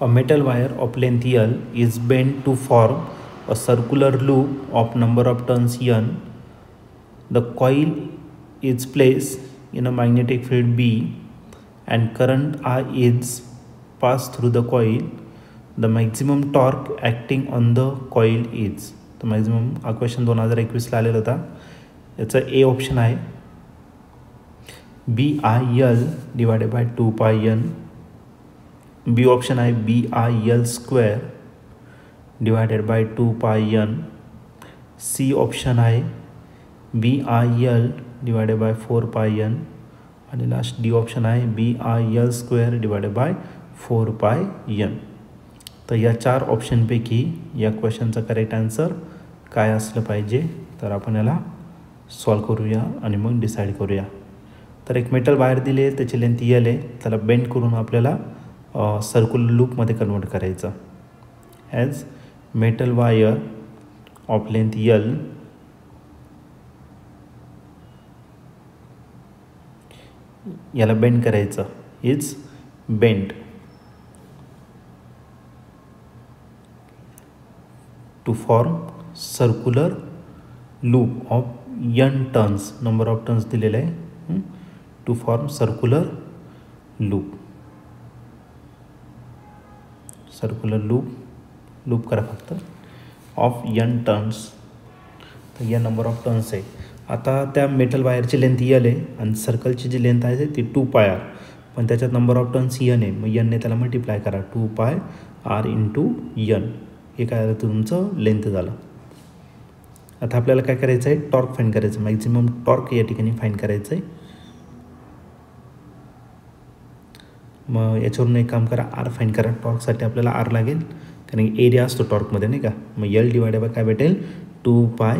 A metal wire of length L is bent to form a circular loop of number of turns N. The coil is placed in a magnetic field B and current I is passed through the coil. The maximum torque acting on the coil is. The maximum हा question 2021 आलेला होता. याचा A option आहे BIL divided by 2 पाय n. बी option आहे BIL square divided by 2 पाय n. C option आहे BIL divided by 4 पाय n. आणि लास्ट डी ऑप्शन आहे BIL स्क्वेअर डिवाइडेड बाय 4 पाय n. तर या 4 ऑप्शनपैकी या क्वेश्चनचा करेक्ट आन्सर काय असलं पाहिजे तर आपण याला सॉल्व करूया आणि मग डिसाईड करूया. तर एक मेटल वायर दिली आहे, त्याची लेंथ L आहे, त्याला बेंड करून आपल्याला सर्क्युलर लूपमध्ये कन्वर्ट करायचं. As metal wire of length L याला बेंड करायचं. Is bend to form circular loop of n turns. Number of turns दिलेले आहे. To form circular loop. Circular loop करा फक्त ऑफ n टर्न्स. तर या नंबर ऑफ टर्न्स आहे. आता त्या मेटल वायरची लेंथ L आहे आणि सर्कलची जी लेंथ आहे ती 2 पाय r, पण त्याच्यात नंबर ऑफ टर्न्स n आहे. मग n ने त्याला मल्टिप्लाय करा 2 पाय r इंटू n. हे काय झालं तुमचं लेंथ झालं. आता आपल्याला काय करायचं आहे, टॉर्क फाईंड करायचं. मॅक्झिमम टॉर्क या ठिकाणी फाईंड करायचं आहे. मग याच्यावरून एक काम करा, आर फाईंड करा. टॉर्कसाठी आपल्याला आर लागेल कारण एरिया असतो टॉर्कमध्ये नाही का. मग L डिवाइडेड बाय काय भेटेल 2 पाय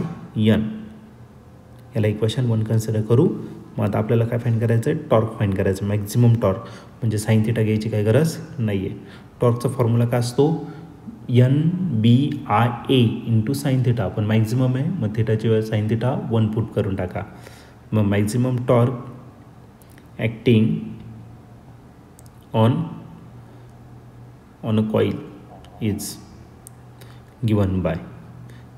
n. याला इक्वेशन 1 कन्सिडर करू. मग आता आपल्याला काय फाईंड करायचं आहे, टॉर्क फाईंड करायचं. मॅक्झिमम टॉर्क म्हणजे साइन थिटा घ्यायची काही गरज नाही आहे. टॉर्कचा फॉर्म्युला काय असतो NBIA इंटू साइन थिटा. पण मॅक्झिमम आहे मग थिटाची वेळ साइन थिटा 1 पुट करून टाका. मग maximum torque acting on a coil is given by.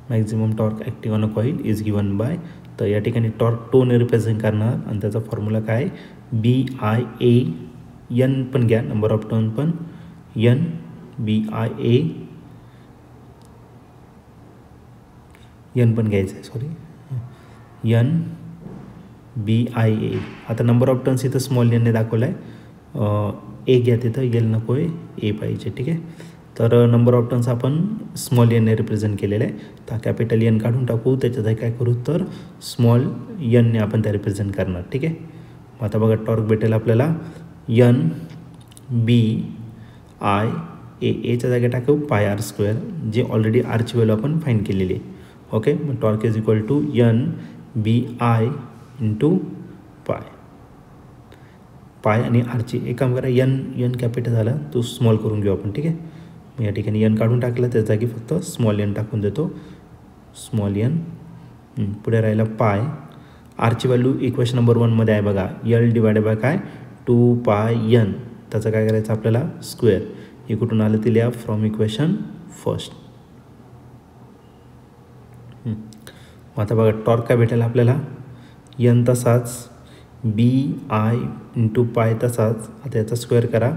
Maximum torque acting on a coil is given by. तर या ठिकाणी टॉर्क टोने रिप्रेझेंट करणार आणि त्याचा फॉर्म्युला काय BIA. n पण घ्या, नंबर ऑफ टर्न पण BIA n पण घ्यायचं आहे, सॉरी NBIA. आता नंबर ऑफ टर्न्स इथं स्मॉल n ने दाखवला आहे. ए घ्या तिथं, L नको आहे, ए पाहिजे. ठीक आहे. तर नंबर ऑफ टर्न्स आपण स्मॉल n ने रिप्रेझेंट केलेलं आहे. तर कॅपिटल N काढून टाकू, त्याच्यात काय करू तर स्मॉल n ने आपण त्या रिप्रेझेंट करणार. ठीक आहे. मग आता बघा टॉर्क भेटेल आपल्याला NBIA. एच्या जागी टाकू पाय r स्क्वेअर, जे ऑलरेडी आरची व्हॅल्यू आपण फाईंड केलेली आहे. ओके. मग torque is equal to NBI into pi आणि आरची एक काम करा, n कॅपिटल झाला तो स्मॉल करून घेऊ आपण. ठीक आहे. मग या ठिकाणी n काढून टाकलं, त्या जागी फक्त स्मॉल n टाकून देतो. Small n. पुढे राहिला पाय. आरची व्हॅल्यू इक्वेशन नंबर 1मध्ये आहे बघा. L डिवाइडेड बाय काय 2 पाय n. त्याचं काय करायचं आपल्याला स्क्वेअर. हे कुठून आलं ते लिहा फ्रॉम इक्वेशन फर्स्ट. आता बघा टॉर्क काय भेटेल आपल्याला n तसाच BI इंटू पाय तसाच. आता याचा स्क्वेअर करा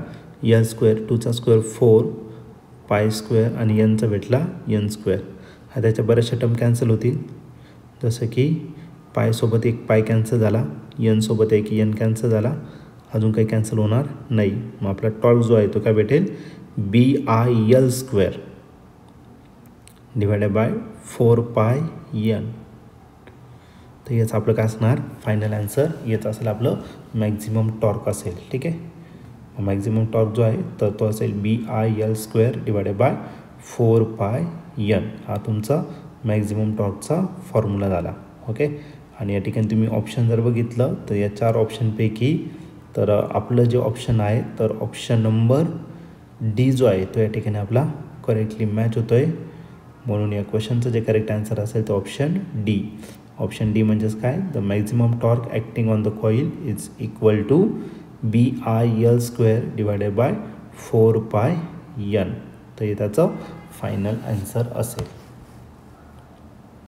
L square, 2चा square 4 pi square आणि nचा भेटला n स्क्वेअर. आता त्याच्या बऱ्याचशा टर्म कॅन्सल होतील, जसं की पायसोबत एक पाय कॅन्सल झाला, n सोबत एक n कॅन्सल झाला, अजून काही कॅन्सल होणार नाही. मग आपला टॉर्क जो आहे तो काय भेटेल BIL स्क्वेअर डिवाइडेड बाय 4 पाय n. तर याचं आपलं काय असणार फायनल आन्सर. याचं असेल आपलं मॅक्झिमम टॉर्क असेल. ठीक आहे. मॅक्झिमम टॉर्क जो आहे तर तो असेल BIL स्क्वेअर डिवाइडेड बाय 4 पाय n. हा तुमचा मॅक्झिमम टॉर्कचा फॉर्म्युला झाला. ओके. आणि या ठिकाणी तुम्ही ऑप्शन जर बघितलं तर या 4 ऑप्शनपैकी तर आपलं जे ऑप्शन आहे तर ऑप्शन नंबर डी जो आहे तो या ठिकाणी आपला करेक्टली मॅच होतो आहे. म्हणून या क्वेश्चनचं जे करेक्ट आन्सर असेल तो ऑप्शन डी. ऑप्शन डी म्हणजेच काय, the maximum torque acting on the coil is equal to BIL square divided by 4 pi N. तर हे त्याचं फायनल आन्सर असेल.